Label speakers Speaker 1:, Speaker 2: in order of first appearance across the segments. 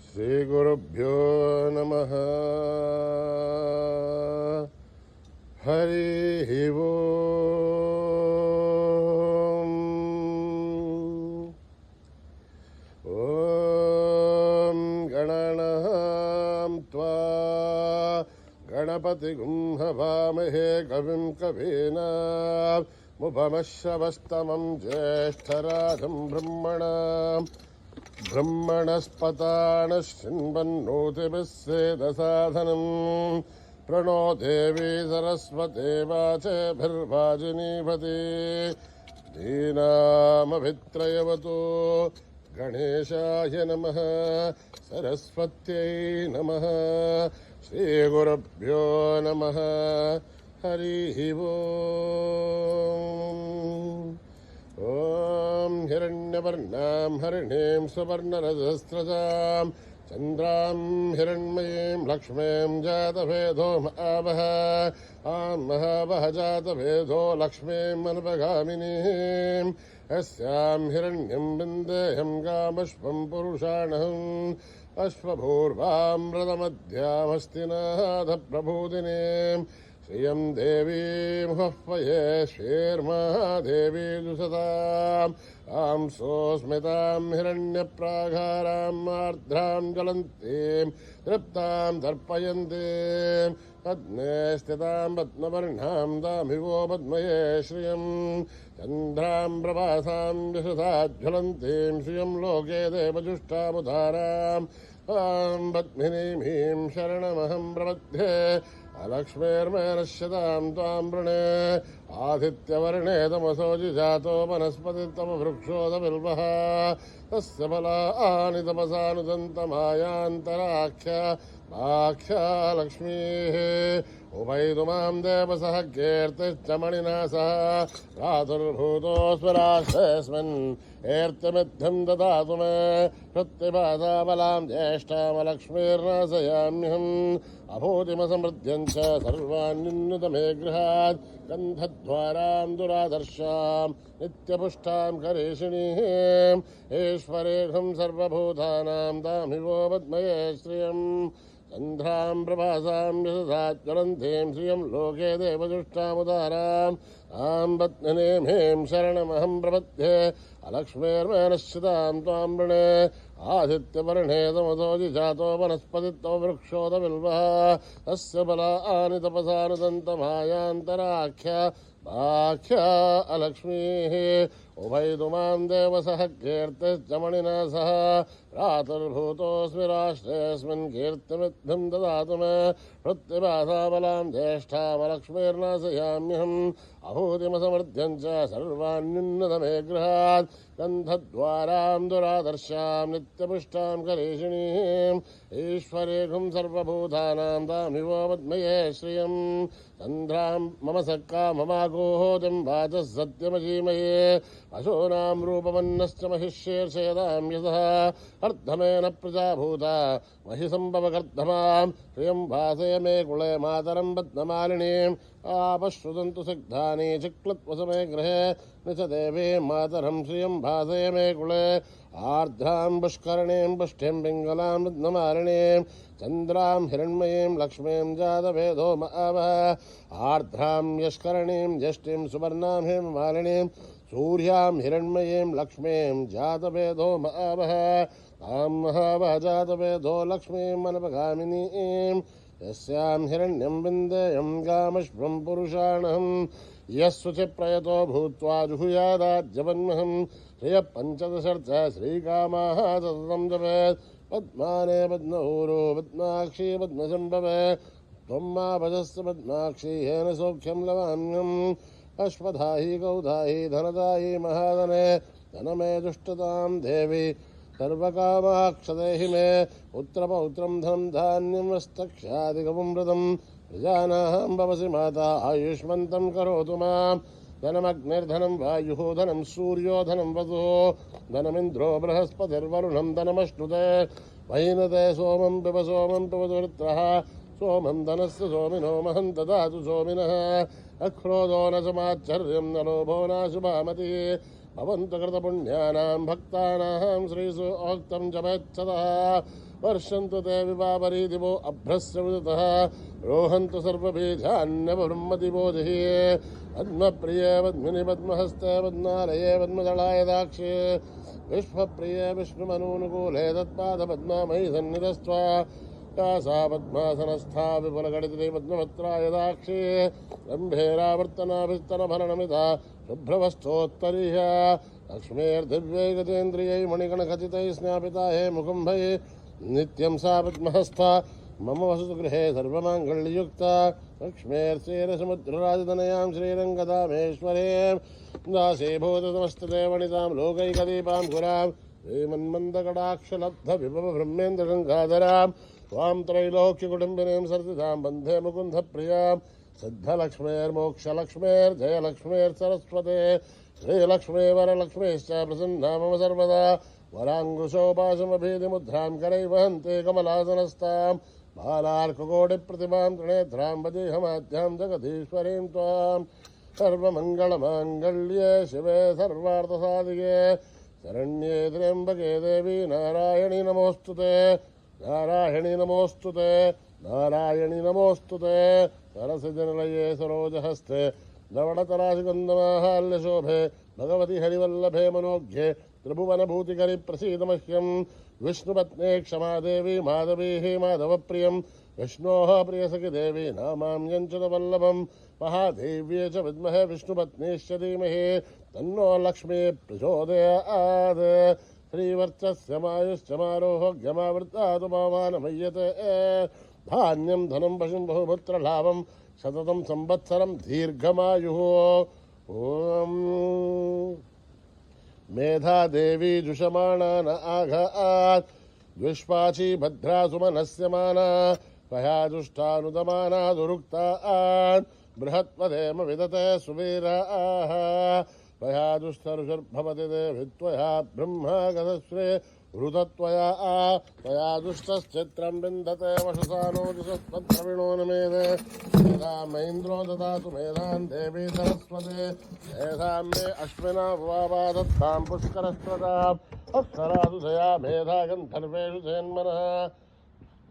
Speaker 1: శ్రీగురుభ్యో నమః. హరి ఓం. ఓం గణానాం త్వా గణపతిగుం హవామహే కవిం కవీనాముపమశ్రవస్తమం జ్యేష్ఠరాజం బ్రహ్మణస్పతానశృण्वन्नोतिभिः सेदसाधनम् प्रणो देवी सरस्वती वाचभिर्वाजिनीपति दीनामभित्रयवतु गणेशाय नमः सरस्वत्यै नमः श्रीगुरुभ्यो नमः हरिः ओम्. ओम हिरण्यवर्णां हरिणीं सुवर्णरजस्रजां चन्द्रां हिरण्मयीं लक्ष्मीं जातवेदो महावः महावः जातवेदो लक्ष्मीं अनुपगामिनीं यस्यां हिरण्यं विन्देहं गामश्वं पुरुषाणहम् अश्वभूर्वां रथमध्यामस्तिनाथ प्रभूदिनीं श्रियं देवीं हह्वये श्रीर्महादेवी दुसताम् आं सोऽस्मितां हिरण्यप्राकारां आर्द्रां ज्वलन्तीं तृप्तां तर्पयन्तीं पद्मे स्थितां पद्मवर्णां दामिवो पद्मये श्रियं चन्द्रां प्रभासां यशसाज्ज्वलन्तीं श्रियं लोके देवजुष्टामुदाराम् आं पद्मिनीं शरणमहं प्रपद्ये अलक्ष्मीर्मेनश्यतां त्वां वृणे आदित्यवर्णे तमसोऽजि जातो वनस्पतितमवृक्षोदबिल्वः तस्य फलानि तपसानुदन्तमायान्तराख्या लक्ष्मीः उभयतुमां देवसः कीर्तिश्च मणिना सह प्रातुर्भूतोऽस्मिन् कीर्तिमिद्धं ददातु मे प्रत्यपादाबलां ज्येष्ठामलक्ष्मीर्नाशयाम्यहम् अभूतिमसमृद्ध्यं च सर्वान्युन्नतमे गृहात् गन्धद्वारां दुरादर्शां नित्यपुष्टां करेशिणीं ईश्वरेऽहं सर्वभूतानां दामिवो पद्मये श्रियम् चन्द्रां प्रभासां यशसाज्ज्वलन्तीं श्रियं लोके देवजुष्टामुदाराम् आं पद्मिनीं शरणमहं प्रपद्ये अलक्ष्मीर्मेनश्चितां त्वां वृणे आदित्यवर्णे तमसोऽजि जातो वनस्पतितमवृक्षोदबिल्वः तस्य फलानि तपसानुदन्तमायान्तराख्या अलक्ष्मीः उभयतुमां देवसः कीर्तिश्च मणिना सह प्रातुर्भूतोऽस्मि राष्ट्रेऽस्मिन् कीर्तिमिद्धं ददातु मे प्रत्यपादाबलां ज्येष्ठामलक्ष्मीर्नाशयाम्यहम् अभूतिमसमृद्ध्यं च सर्वान्युन्नतमे गृहात् गन्धद्वारां दुरादर्शां नित्यपुष्टां कलेशिणीं ईश्वरेऽहं सर्वभूतानां दामिवो पद्मये श्रियम् चन्द्रां मम सक्का ममागोहोतिं वाचः सत्यमजीमये पशूनां रूपमन्नश्च महिष्येर्षयदां यशः अर्धमेन प्रजाभूता महिसम्भवकर्धमां श्रियं भासय मे कुले मातरं पद्ममालिनीम् आपश्रुतन्तु सिग्धानि चिक्लत्वसमे गृहे निच देवीं मातरं श्रियं भासय मे कुले आर्द्रां पुष्करणीं पुष्टिं पिङ्गलां पद्ममालिनीं चन्द्रां हिरण्मयीं लक्ष्मीं जातवेदो महावः आर्द्रां यष्करणीं ज्येष्ठीं सुवर्णां हेममालिनीं सूर्यां हिरण्मयीं लक्ष्मीं जातवेदो महावः तां महावः जातवेदो लक्ष्मीं अनुपगामिनीं यस्यां हिरण्यं विन्देयं गामश्वं पुरुषाणहम् यस्वचिप्रयतो भूत्वा जुहुयादाज्यवन्महम् श्रियः पञ्चदशर्थ श्रीकामाः सततं जपेत् पद्माने पद्मऊरो पद्माक्षी पद्मसम्भवे त्वं मा भजस्व पद्माक्षी येन सौख्यं लवाम्यम् अश्वधाहि गौधाहि धनदायि महाधने धनमे दुष्टतां देवी सर्वकामाक्षदेहि मे पुत्रपौत्रं धनं धान्यमस्तक्ष्यादिकमृतं प्रजानां भवसि माता आयुष्मन्तं करोतु मां धनमग्निर्धनं वायुः धनं सूर्यो धनं वसुः धनमिन्द्रो बृहस्पतिर्वरुणं धनमश्नुते वैनते सोमं पिब वृत्रः सोमं धनस्य सोमिनो महं ददातु सोमिनः अक्रोधो न समाच्छर्यं न लोभो न शुभामतिः भवन्तु कृतपुण्यानां भक्तानां श्रीसु ओक्तं जपेच्छतः वर्षन्तु ते विवापरीदिवो अभ्रस्य विदतः रोहन्तु सर्वबीजान्यब्रह्मदिवोधिः पद्मप्रिये पद्मिनि पद्महस्ते पद्मालये पद्मदलाय दाक्षे विश्वप्रिये विष्णुमनूनुकूले तत्पादपद्मामयि सन्निधस्त्वा या सा पद्मासनस्था विपुलगणिते पद्मपत्राय दाक्षे गम्भीरावर्तनाभिस्तरभरणमिता शुभ्रवस्तोत्तरीय लक्ष्मीर्दिव्यै गजेन्द्रियै मणिगणखचितैः स्नापिता हे मुकुम्भये नित्यं सा पद्महस्था मम वसतु गृहे सर्वमाङ्गल्ययुक्ता लक्ष्मीर्षेरसमुद्रराजतनयां श्रीरङ्गदामेश्वरीं दासीभूतसमस्तदेवनितां लोकैकदीपां गुरां श्रीमन्मन्दकटाक्षलब्धविभवब्रह्मेन्द्रगङ्गाधरां त्वां त्रैलोक्यकुटुम्बिनीं सर्दितां वन्दे मुकुन्दप्रियां सिद्धलक्ष्मीर्मोक्षलक्ष्मीर्जयलक्ष्मीर्सरस्वते श्रीलक्ष्मी वरलक्ष्मीश्च प्रसन्ना मम सर्वदा वराङ्कुशोपाशमभीतिमुद्रां करैवहन्ते कमलासनस्तां बालार्ककोटिप्रतिमां त्रिनेत्रां वदेहमाद्यां जगदीश्वरीं त्वां सर्वमङ्गलमाङ्गल्ये शिवे सर्वार्थसाधिके शरण्ये त्र्यम्बके देवी नारायणी नमोऽस्तुते नारायणी नमोऽस्तुते नारायणी नमोऽस्तुते सरसिजनिलये सरोजहस्ते धवळतराशिगन्धमाहाल्यशोभे भगवति हरिवल्लभे मनोज्ञे त्रिभुवनभूतिकरि प्रसीदमह्यं विष्णुपत्ने क्षमा देवी माधवी माधवप्रियं विष्णोः प्रियसखि देवी नामाम्यं च वल्लभं महादेव्ये च विद्महे विष्णुपत्नीश्च धीमहि तन्नो लक्ष्मी प्रचोदयात् श्रीवर्चस्य मायुश्च मारोहग्यमावृत्तातु मामानमय्यते धान्यं धनं पशुं बहुपुत्रलाभं सततं संवत्सरं दीर्घमायुः ॐ मेधा देवी जुषमाणा न आघात् द्विष्पाची भद्रा सुमनस्य माना त्वया दुष्टानुदमाना दुरुक्तान् बृहत्पदेम विदते सुवीराः त्वया दुष्टरुषर्भवति देवि त्वया ब्रह्मा गतश्रे हृतत्वया त्वया दुष्टश्चित्रं विन्दते वशसानो दिशस्पत्रविणो न मेधे मेधा महेन्द्रो ददातु मेधान् देवी सरस्वते मेधां मे अश्विना वादत्तां पुष्करस्वताम् अक्षरादु दया मेधा गन्धर्वेषु जन्मनः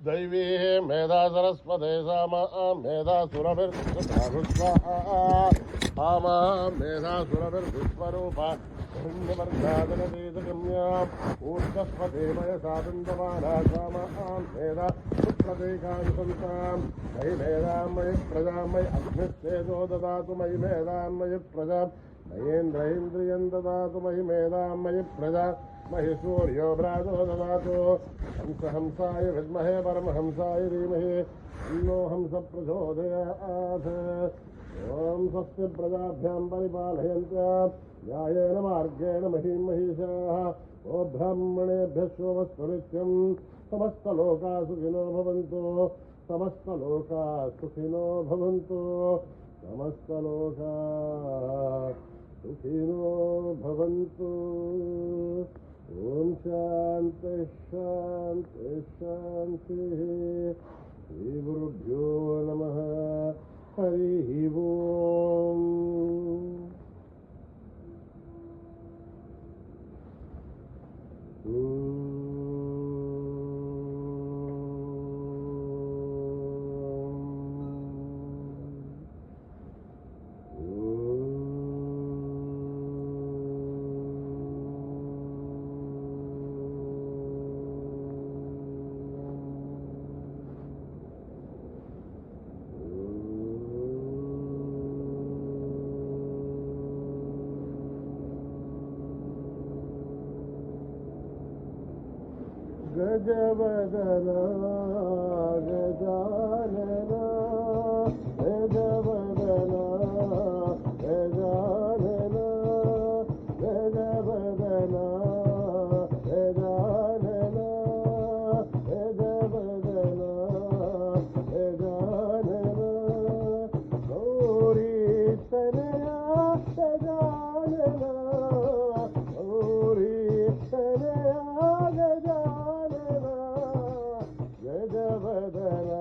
Speaker 1: दैवी मेधा सरस्वते सामा मेधा सुरभिर्भृत्वा मेधा सुरभिर्विश्वरूपा हिरण्यवर्धादनदेशगम्या ऊर्जस्वते मयसा बिन्दमाना सामा मेधा सुप्रदेकानुसन्तां मयि मेधां मयि प्रजां मयि अग्निस्तेजो ददातु मयि मेधां मयि प्रजां मयेन्द्रेन्द्रियं ददातु मयि मेधां मयि प्रजा महि सूर्यो भ्राजो ददातु हंसहंसाय विद्महे परमहंसाय धीमहि तन्नो हंस प्रचोदयात् ॐ स्वस्ति प्रजाभ्यां परिपालयन्त्यां न्यायेन मार्गेण महीं महिषाः ओ ब्राह्मणेभ्यः शुभमस्तु नित्यं समस्तलोकाः सुखिनो भवन्तु समस्तलोकाः सुखिनो भवन्तु समस्तलोकाः सुखिनो भवन्तु ॐ शान्ति शान्ति शान्तिः श्रीगुरुभ्यो नमः हरिः ओम् गजवदना गजानना गजवदना गजानना गजवदना गजानना गजवदना गजानना गौरी तनया गजानना गौरी तनया गजानना गजवदना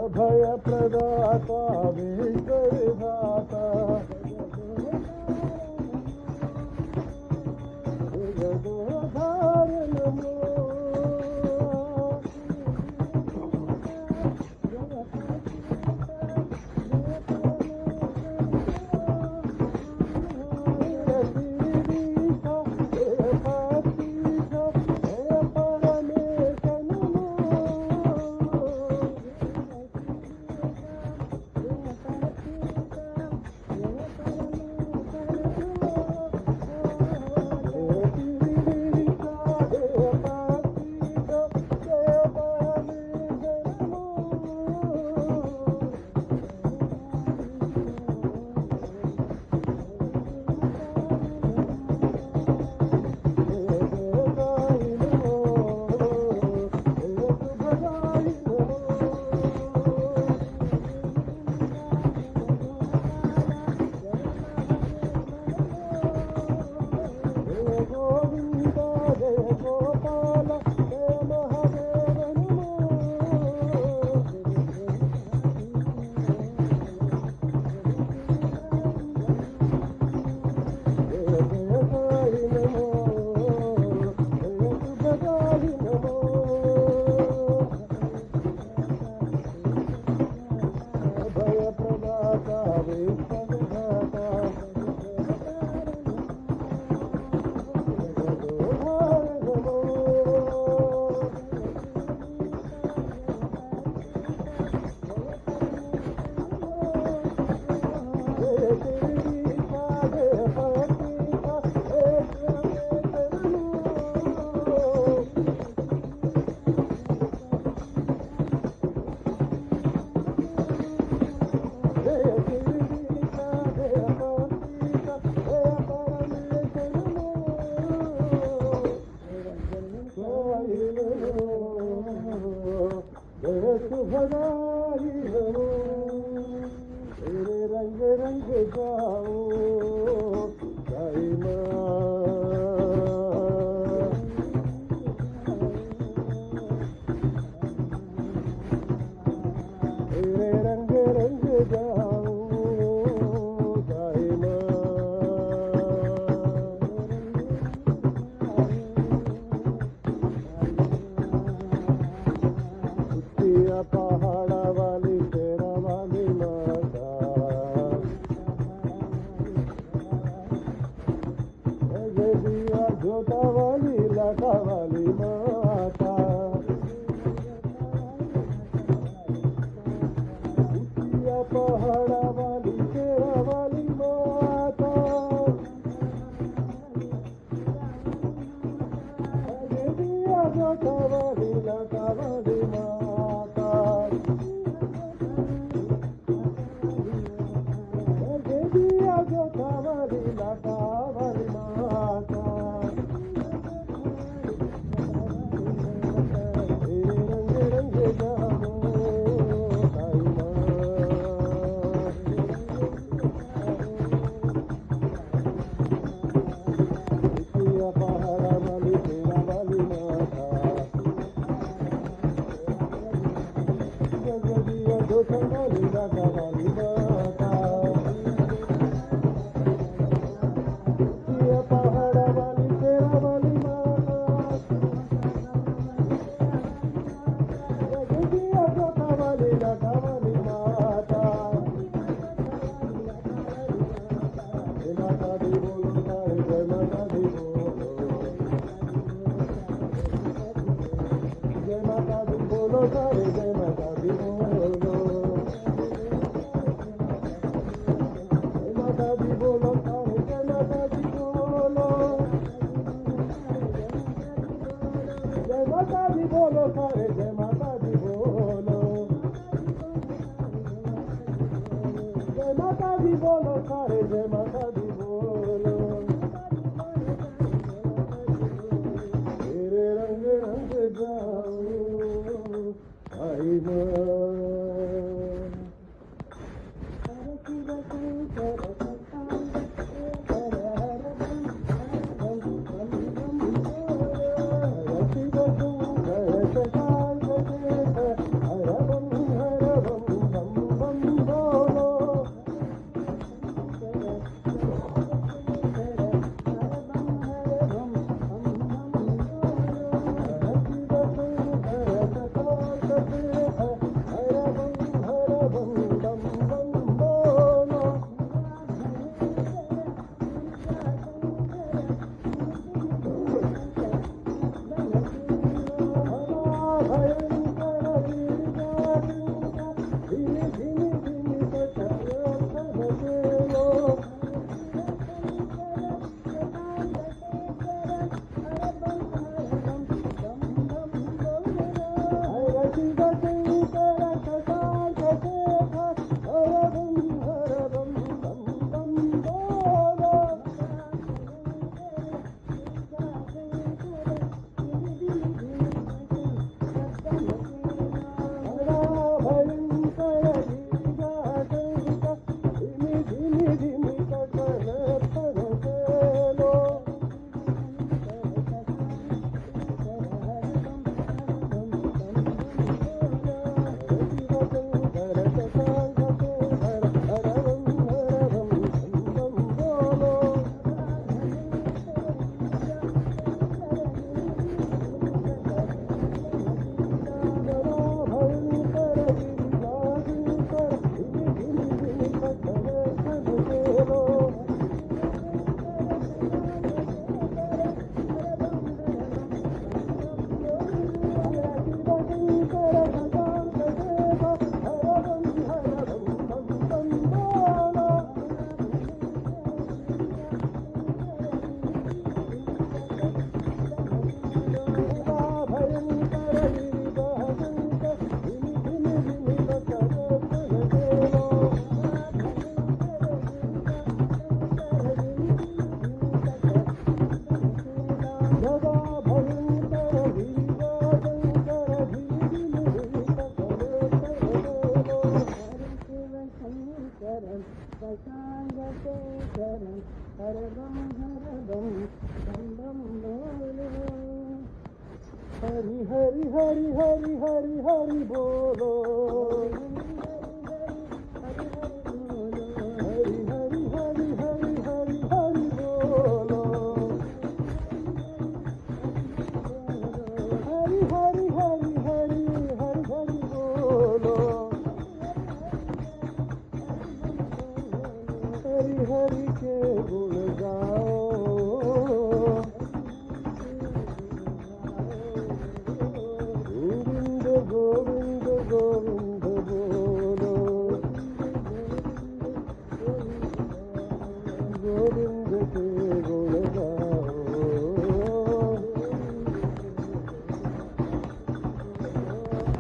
Speaker 1: अभयप्रदाता विश्वविधाता जगदोधार नमो सुखदाई हो तेरे रंग रंग जाओ गाई तेरे रंग रंग जाओ गाई पहाड़ा वाली तेरा वाली माता दिया जोता वाली लाटा वाली माता पहाड़ा वाली तेरा वाली माता दिया जोता वाली लाटा वाली माता दिया जोता वाली लाटा वाली माता तेरे रंग रंग जाओ गाई पहाड़ा वाली तेरा वाली माता दिया जोता वाली लाटा वाली माता पहाड़ा वाली तेरा वाली माता दिया जोता वाली लाटा वाली माता जय माता दी बोलो सारे जय माता दी बोलो जय माता दी बोलो सारे जय माता दी बोलो जय माता दी बोलो सारे जय माता दी बोलो जय माता दी बोलो सारे जय माता दी बोलो जय माता दी बोलो सारे जय माता दी बोलो तेरे रंग रंग जाओ आई हरि बोलो हरि हरि हरि हरि हरि हरि बोलो हरि हरि हरि हरि हरि हरि बोलो हरि हरि के गुण गाओ गोविंद गोविंद गोविंद बोलो गोविंद के गुण गाओ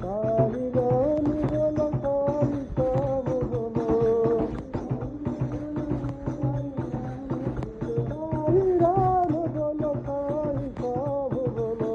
Speaker 1: काली राम बोलो काली श्याम बोलो काली राम बोलो काली श्याम बोलो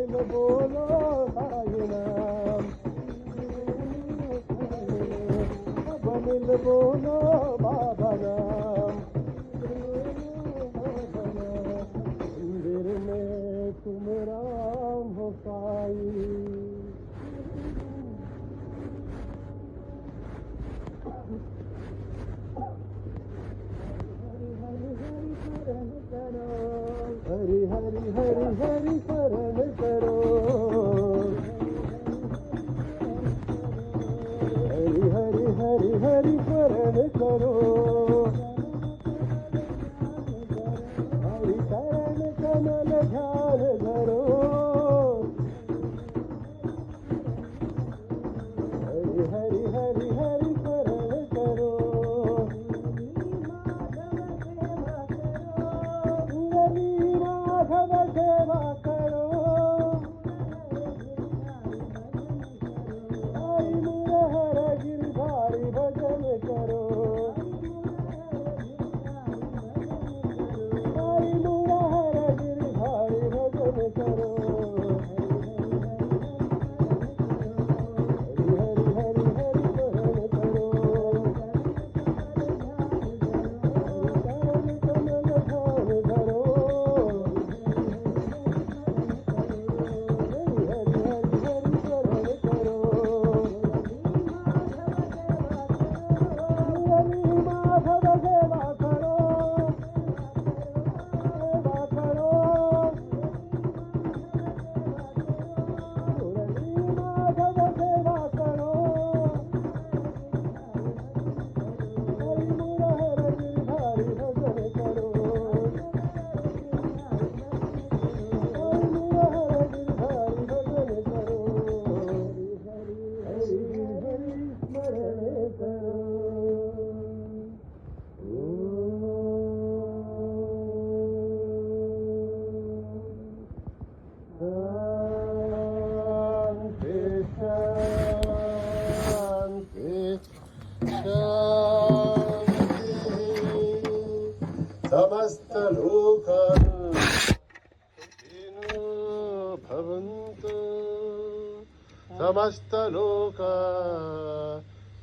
Speaker 1: मिल बोलो साई नाम, सब मिल बोलो बाबा नाम, मंदिर में तुम राम हो साई। हरि हरि हरि हरि शरण करो, हरि हरि हरि हरि शरण करो, हरि शरण कमल ध्यान धरो, हरि हरि हरि हरि शरण करो, मुरली माधव सेवा करो, आई मुरहर गिरधारी भजन करो, आई मुरहर गिरधारी भजन करो, हरि हरि हरि हरि शरण करो, हरि शरण कमल ध्यान धरो, हरि हरि हरि हरि शरण करो, मुरली माधव सेवा करो, सेवा करो, मुरली माधव सेवा करो, हरि मुरहर गिरधारी भजन करो, हरि मुरहर गिरधारी भजन करो, हरि हरि हरि स्मरण करो। शांति शांति शांति, समस्त लोकान् सुखिनो भवन्तु, समस्त लोका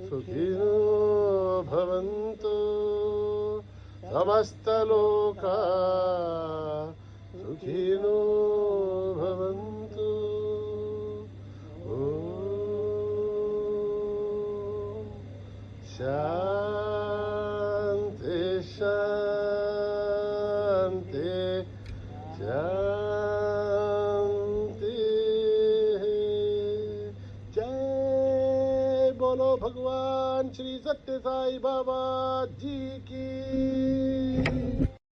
Speaker 1: सुखिनो भवन्तु, समस्त लोका सुखिनो भवन्तु। ॐ शान्ति शान्ति शान्ति। जय बोलो भगवान श्री सत्य साई बाबा जी की।